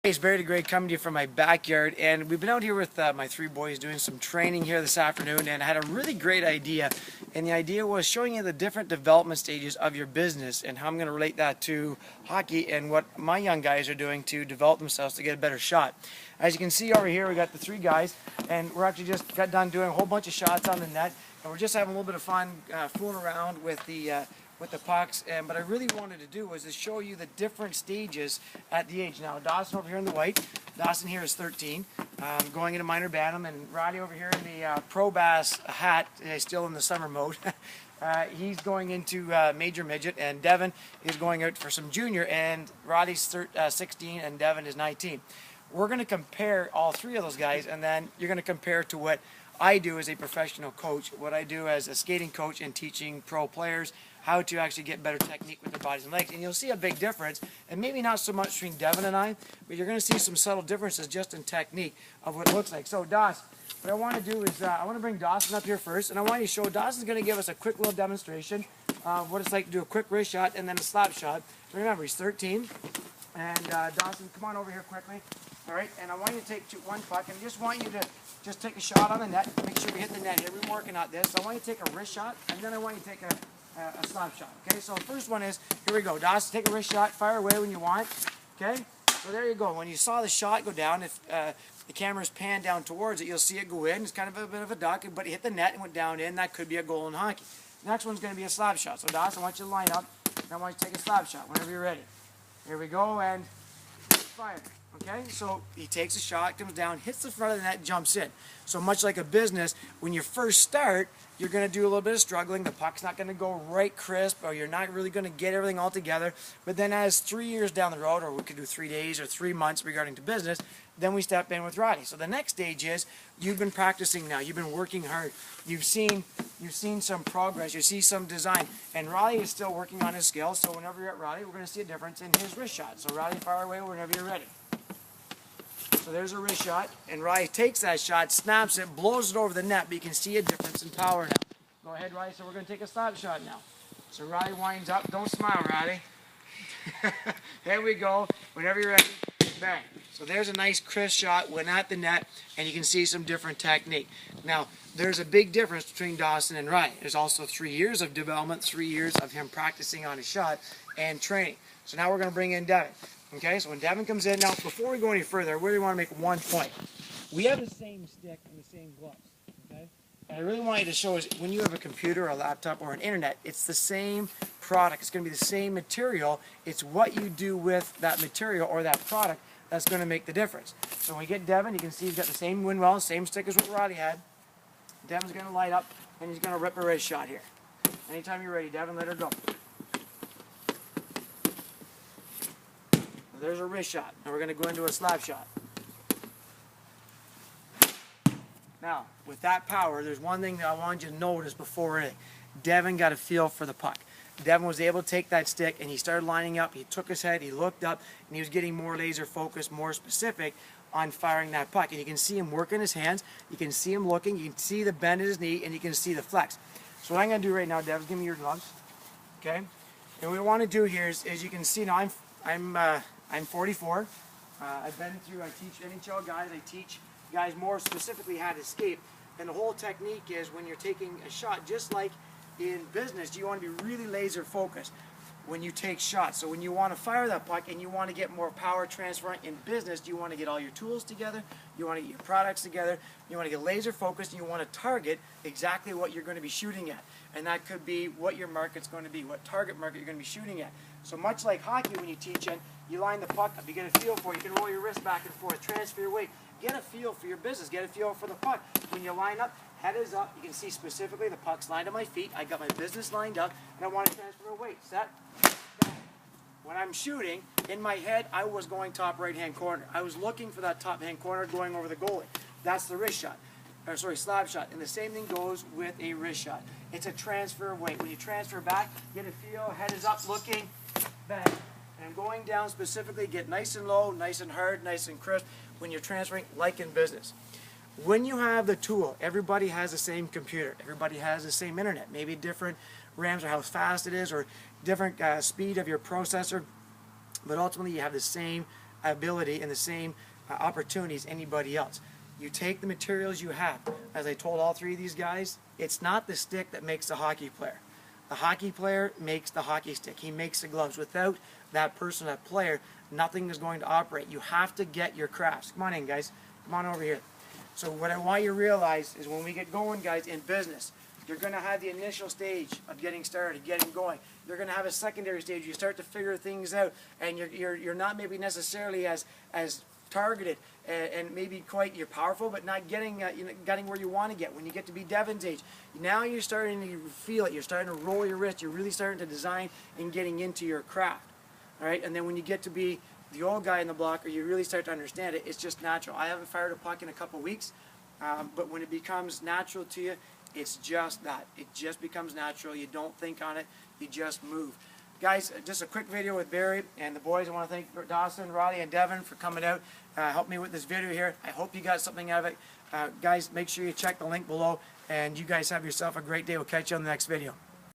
Hey, it's Barry the Great coming to you from my backyard, and we've been out here with my three boys doing some training here this afternoon, and I had a really great idea. And the idea was showing you the different development stages of your business and how I'm going to relate that to hockey and what my young guys are doing to develop themselves to get a better shot. As you can see over here, we got the three guys, and we're actually just got done doing a whole bunch of shots on the net, and we're just having a little bit of fun fooling around with the pucks. And what I really wanted to do was to show you the different stages at the age. Now, Dawson over here in the white, Dawson here is 13, going into minor bantam, and Roddy over here in the pro bass hat, still in the summer mode. He's going into major midget, and Devin is going out for some junior, and Roddy's 16 and Devin is 19. We're going to compare all three of those guys, and then you're going to compare to what I do as a professional coach, what I do as a skating coach and teaching pro players how to actually get better technique with their bodies and legs. And you'll see a big difference, and maybe not so much between Devin and I, but you're going to see some subtle differences just in technique of what it looks like. So Doss, what I want to do is I want to bring Dawson up here first, and I want you to show, Dawson's going to give us a quick little demonstration of what it's like to do a quick wrist shot and then a slap shot. Remember, he's 13, and Dawson, come on over here quickly. All right, and I want you to take one puck, and I just want you to just take a shot on the net. Make sure we hit the net here. We've been working on this. So I want you to take a wrist shot, and then I want you to take a slap shot. Okay, so the first one is, here we go. Dawson, take a wrist shot, fire away when you want. Okay, so there you go. When you saw the shot go down, if the camera's panned down towards it, you'll see it go in. It's kind of a bit of a duck, but it hit the net and went down in. That could be a goal in hockey. Next one's going to be a slap shot. So Dawson, I want you to line up, and I want you to take a slap shot whenever you're ready. Here we go, and fire. Okay, so he takes a shot, comes down, hits the front of the net, jumps in. So much like a business, when you first start, you're going to do a little bit of struggling. The puck's not going to go right crisp, or you're not really going to get everything all together. But then as 3 years down the road, or we could do 3 days or 3 months regarding to business, then we step in with Roddy. So the next stage is, you've been practicing now, you've been working hard, you've seen some progress, you see some design, and Roddy is still working on his skills. So whenever you're at Roddy, we're going to see a difference in his wrist shot. So Roddy, fire away whenever you're ready. So there's a wrist shot, and Roddy takes that shot, snaps it, blows it over the net, but you can see a difference in power now. Go ahead, Roddy, so we're going to take a slap shot now. So Roddy winds up. Don't smile, Roddy. There we go. Whenever you're ready, bang. So there's a nice crisp shot, went at the net, and you can see some different technique. Now, there's a big difference between Dawson and Roddy. There's also 3 years of development, 3 years of him practicing on his shot and training. So now we're going to bring in Devin. Okay, so when Devin comes in, now before we go any further, I really want to make one point. We have the same stick and the same gloves, okay? And I really want you to show us, when you have a computer or a laptop or an internet, it's the same product. It's going to be the same material. It's what you do with that material or that product that's going to make the difference. So when we get Devin, you can see he's got the same wind well, same stick as what Roddy had. Devin's going to light up, and he's going to rip a wrist shot here. Anytime you're ready, Devin, let her go. There's a wrist shot. Now we're going to go into a slap shot. Now, with that power, there's one thing that I want you to notice before anything. Devin got a feel for the puck. Devin was able to take that stick, and he started lining up. He took his head, he looked up, and he was getting more laser focused, more specific on firing that puck. And you can see him working his hands. You can see him looking. You can see the bend in his knee, and you can see the flex. So what I'm going to do right now, Devin, give me your gloves. Okay? And what we want to do here is, as you can see now, I'm 44. I teach NHL guys. I teach guys more specifically how to skate. And the whole technique is, when you're taking a shot, just like in business, you want to be really laser focused when you take shots. So when you want to fire that puck and you want to get more power transfer in business, you want to get all your tools together, you want to get your products together, you want to get laser focused, and you want to target exactly what you're going to be shooting at. And that could be what your market's going to be, what target market you're going to be shooting at. So much like hockey, when you teach it, you line the puck up, you get a feel for it, you can roll your wrist back and forth, transfer your weight, get a feel for your business, get a feel for the puck. When you line up, head is up, you can see specifically the puck's lined at my feet, I got my business lined up, and I want to transfer a weight. Set, bang. When I'm shooting, in my head, I was going top right-hand corner. I was looking for that top-hand corner going over the goalie. That's the wrist shot. Slap shot. And the same thing goes with a wrist shot. It's a transfer of weight. When you transfer back, get a feel, head is up, looking, bang. And going down specifically, get nice and low, nice and hard, nice and crisp when you're transferring, like in business. When you have the tool, everybody has the same computer. Everybody has the same internet. Maybe different RAMs or how fast it is, or different speed of your processor. But ultimately, you have the same ability and the same opportunity as anybody else. You take the materials you have. As I told all three of these guys, it's not the stick that makes the hockey player. The hockey player makes the hockey stick. He makes the gloves. Without that person, that player, nothing is going to operate. You have to get your crafts. Come on in, guys. Come on over here. So what I want you to realize is when we get going, guys, in business, you're going to have the initial stage of getting started, getting going. You're going to have a secondary stage. You start to figure things out, and you're not maybe necessarily as targeted and maybe quite you're powerful, but not getting getting where you want to get. When you get to be Devin's age, now you're starting to feel it. You're starting to roll your wrist. You're really starting to design and getting into your craft. All right, and then when you get to be the old guy in the block, or you really start to understand it, it's just natural. I haven't fired a puck in a couple weeks, but when it becomes natural to you, it's just that. It just becomes natural. You don't think on it. You just move. Guys, just a quick video with Barry and the boys. I want to thank Dawson, Roddy, and Devin for coming out. Help me with this video here. I hope you got something out of it. Guys, make sure you check the link below, and you guys have yourself a great day. We'll catch you on the next video.